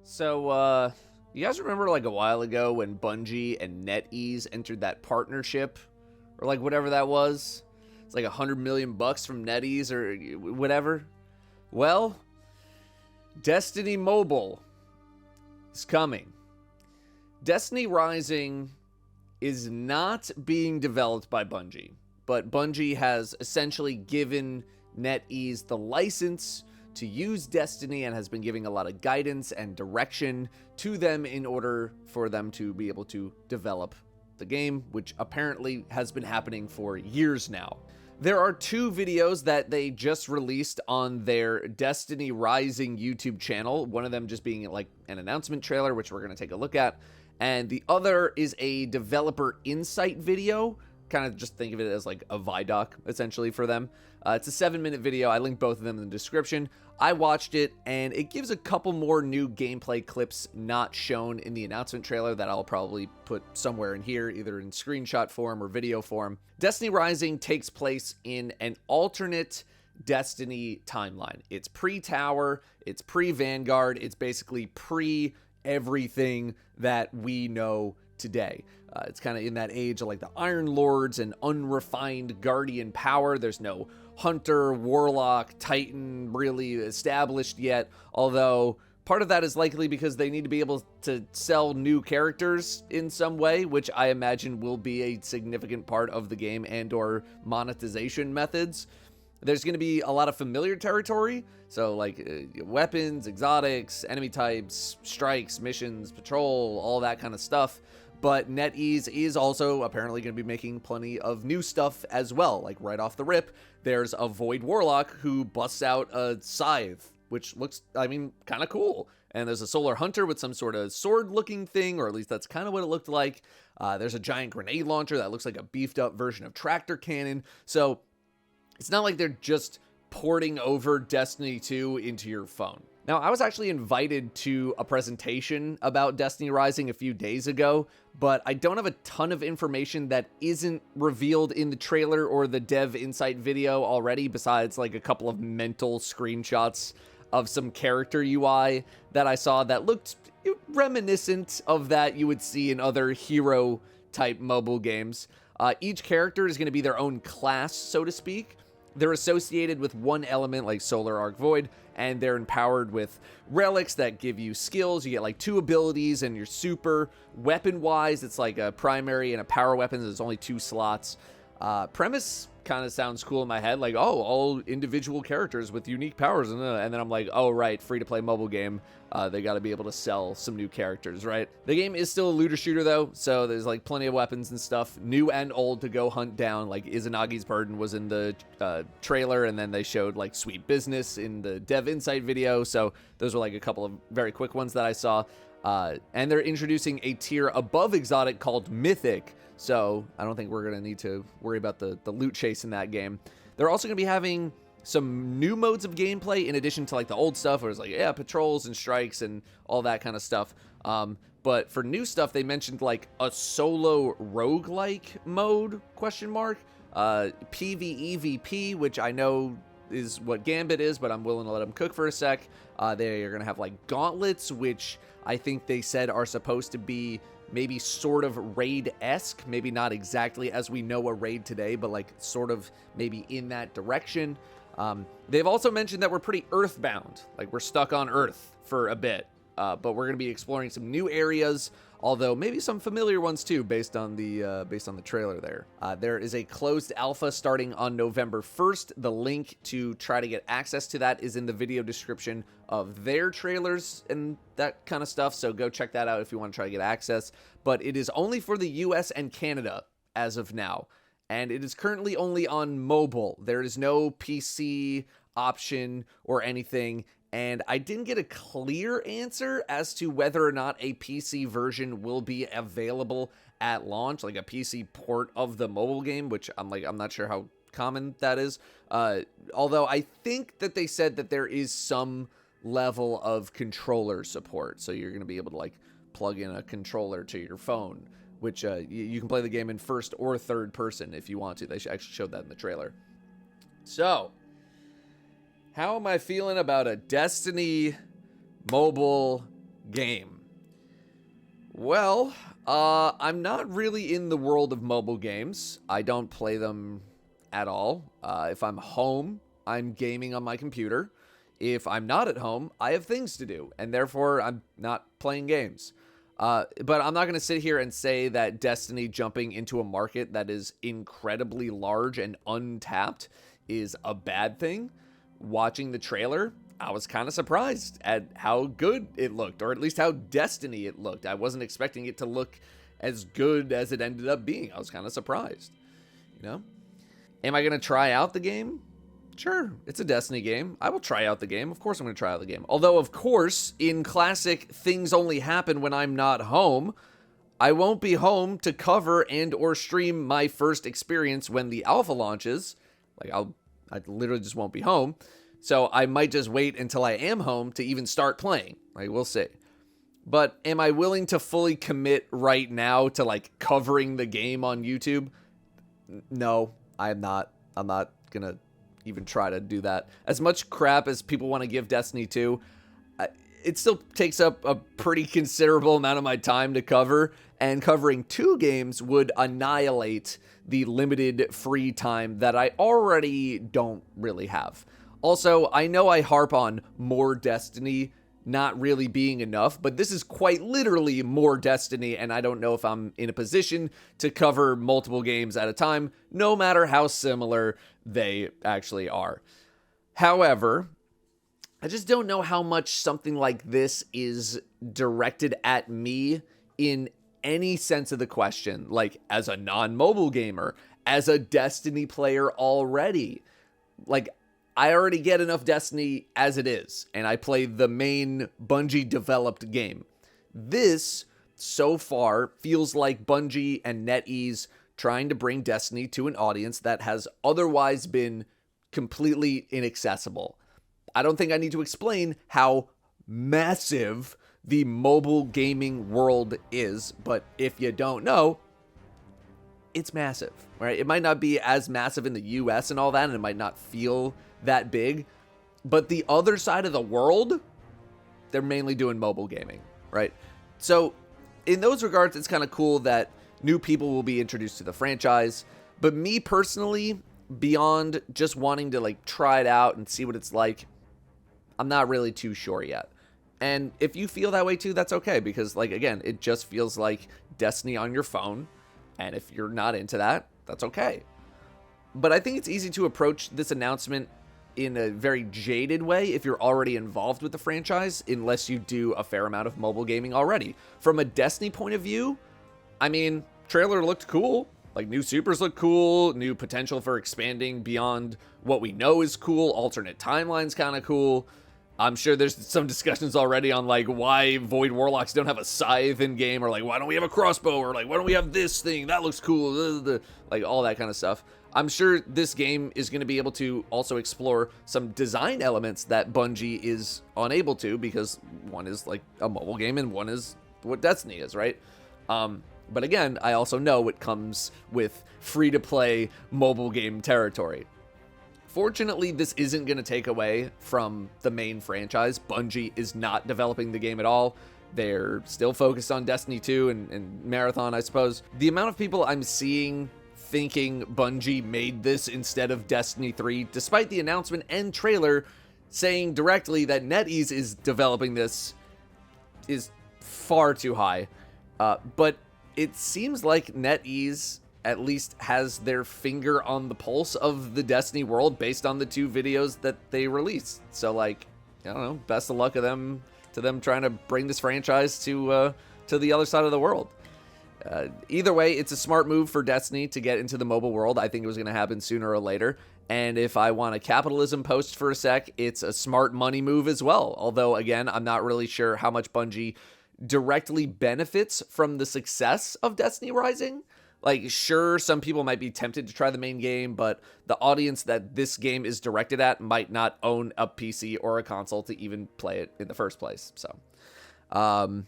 So, you guys remember like a while ago when Bungie and NetEase entered that partnership, or like whatever that was? It's like $100 million from NetEase or whatever. Well, Destiny Mobile is coming. Destiny Rising is not being developed by Bungie, but Bungie has essentially given NetEase the license to use Destiny and has been giving a lot of guidance and direction to them in order for them to be able to develop the game, which apparently has been happening for years now. There are two videos that they just released on their Destiny Rising YouTube channel, one of them just being like an announcement trailer, which we're going to take a look at, and the other is a developer insight video. Kind of just think of it as like a Vidoc, essentially, for them. It's a 7-minute video. I linked both of them in the description. I watched it, and it gives a couple more new gameplay clips not shown in the announcement trailer that I'll probably put somewhere in here, either in screenshot form or video form. Destiny Rising takes place in an alternate Destiny timeline. It's pre-Tower, it's pre-Vanguard, it's basically pre-everything that we know today. It's kind of in that age of like the Iron Lords and unrefined Guardian power. There's no Hunter, Warlock, Titan really established yet, although part of that is likely because they need to be able to sell new characters in some way, which I imagine will be a significant part of the game and or monetization methods. There's going to be a lot of familiar territory, so like weapons, exotics, enemy types, strikes, missions, patrol, all that kind of stuff. But NetEase is also apparently going to be making plenty of new stuff as well. Like right off the rip, there's a Void Warlock who busts out a scythe, which looks, I mean, kind of cool. And there's a Solar Hunter with some sort of sword-looking thing, or at least that's kind of what it looked like. There's a giant grenade launcher that looks like a beefed-up version of Tractor Cannon. So it's not like they're just porting over Destiny 2 into your phone. Now, I was actually invited to a presentation about Destiny Rising a few days ago, but I don't have a ton of information that isn't revealed in the trailer or the dev insight video already, besides like a couple of mental screenshots of some character UI that I saw that looked reminiscent of that you would see in other hero-type mobile games. Each character is going to be their own class, so to speak. They're associated with one element like Solar Arc Void, and they're empowered with relics that give you skills. You get like 2 abilities, and you're super. Weapon-wise, it's like a primary and a power weapon. There's only 2 slots. Premise kind of sounds cool in my head, like, oh, all individual characters with unique powers, and then I'm like, oh, right, free-to-play mobile game. They got to be able to sell some new characters, right? The game is still a looter shooter, though, so there's like plenty of weapons and stuff, new and old, to go hunt down. Like Izanagi's Burden was in the trailer, and then they showed like Sweet Business in the dev insight video, so those were like a couple of very quick ones that I saw. And they're introducing a tier above exotic called Mythic, so I don't think we're going to need to worry about the loot chase in that game. They're also going to be having some new modes of gameplay in addition to like the old stuff where it's like, yeah, patrols and strikes and all that kind of stuff. But for new stuff, they mentioned like a solo roguelike mode, question mark, PvEVP, which I know is what Gambit is, but I'm willing to let them cook for a sec. They are going to have like gauntlets, which I think they said are supposed to be maybe sort of raid-esque, maybe not exactly as we know a raid today, but like sort of maybe in that direction. They've also mentioned that we're pretty earthbound, like we're stuck on Earth for a bit, but we're going to be exploring some new areas, although maybe some familiar ones too, based on the trailer there. There is a closed alpha starting on November 1st. The link to try to get access to that is in the video description of their trailers and that kind of stuff, so go check that out if you want to try to get access. But it is only for the US and Canada as of now, and it is currently only on mobile. There is no PC option or anything, and I didn't get a clear answer as to whether or not a PC version will be available at launch, like a PC port of the mobile game, which I'm not sure how common that is. Although I think that they said that there is some level of controller support, so you're going to be able to like plug in a controller to your phone, which you can play the game in first or third person if you want to. They actually showed that in the trailer. So, how am I feeling about a Destiny mobile game. Well, I'm not really in the world of mobile games. I don't play them at all. If I'm home, I'm gaming on my computer. If I'm not at home, I have things to do, and therefore I'm not playing games. But I'm not going to sit here and say that Destiny jumping into a market that is incredibly large and untapped is a bad thing. Watching the trailer, I was kind of surprised at how good it looked, or at least how Destiny it looked. I wasn't expecting it to look as good as it ended up being. I was kind of surprised, you know? Am I going to try out the game? Sure, it's a Destiny game. I will try out the game. Of course I'm going to try out the game. Although, of course, in classic things only happen when I'm not home, I won't be home to cover and or stream my first experience when the alpha launches. Like, I literally just won't be home. So I might just wait until I am home to even start playing. Like, we'll see. But am I willing to fully commit right now to, like, covering the game on YouTube? No, I'm not. I'm not going to even try to do that. As much crap as people want to give Destiny 2, it still takes up a pretty considerable amount of my time to cover, and covering 2 games would annihilate the limited free time that I already don't really have. Also, I know I harp on more Destiny not really being enough, but this is quite literally more Destiny, and I don't know if I'm in a position to cover multiple games at a time, no matter how similar they actually are. However, I just don't know how much something like this is directed at me in any sense of the question, like as a non-mobile gamer, as a Destiny player already. Like, I already get enough Destiny as it is, and I play the main Bungie-developed game. This, so far, feels like Bungie and NetEase trying to bring Destiny to an audience that has otherwise been completely inaccessible. I don't think I need to explain how massive the mobile gaming world is, but if you don't know, it's massive, right? It might not be as massive in the US and all that, and it might not feel that big, but the other side of the world, they're mainly doing mobile gaming, right? So in those regards, it's kind of cool that new people will be introduced to the franchise, but me personally, beyond just wanting to like try it out and see what it's like, I'm not really too sure yet. And if you feel that way too, that's okay, because like, again, it just feels like Destiny on your phone, and if you're not into that, that's okay. But I think it's easy to approach this announcement in a very jaded way if you're already involved with the franchise, unless you do a fair amount of mobile gaming already. From a Destiny point of view, I mean, trailer looked cool. Like, new supers look cool, new potential for expanding beyond what we know is cool, alternate timelines kind of cool. I'm sure there's some discussions already on, like, why Void Warlocks don't have a scythe in game, or, like, why don't we have a crossbow, or, like, why don't we have this thing? That looks cool. Like, all that kind of stuff. I'm sure this game is going to be able to also explore some design elements that Bungie is unable to, because one is, like, a mobile game, and one is what Destiny is, right? But again, I also know it comes with free-to-play mobile game territory. Fortunately, this isn't going to take away from the main franchise. Bungie is not developing the game at all. They're still focused on Destiny 2 and Marathon, I suppose. The amount of people I'm seeing thinking Bungie made this instead of Destiny 3, despite the announcement and trailer saying directly that NetEase is developing this, is far too high. But it seems like NetEase at least has their finger on the pulse of the Destiny world based on the 2 videos that they released. So, like, I don't know, best of luck to them trying to bring this franchise to the other side of the world. Either way, it's a smart move for Destiny to get into the mobile world. I think it was going to happen sooner or later. And if I want a capitalism post for a sec, it's a smart money move as well. Although, again, I'm not really sure how much Bungie directly benefits from the success of Destiny Rising. Like, sure, some people might be tempted to try the main game, but the audience that this game is directed at might not own a PC or a console to even play it in the first place. So, I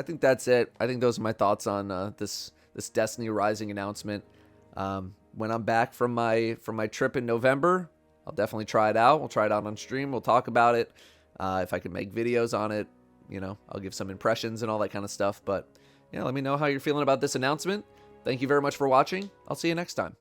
think that's it. I think those are my thoughts on this Destiny Rising announcement. When I'm back from my trip in November, I'll definitely try it out. We'll try it out on stream. We'll talk about it. If I could make videos on it, I'll give some impressions and all that kind of stuff. But yeah, let me know how you're feeling about this announcement. Thank you very much for watching. I'll see you next time.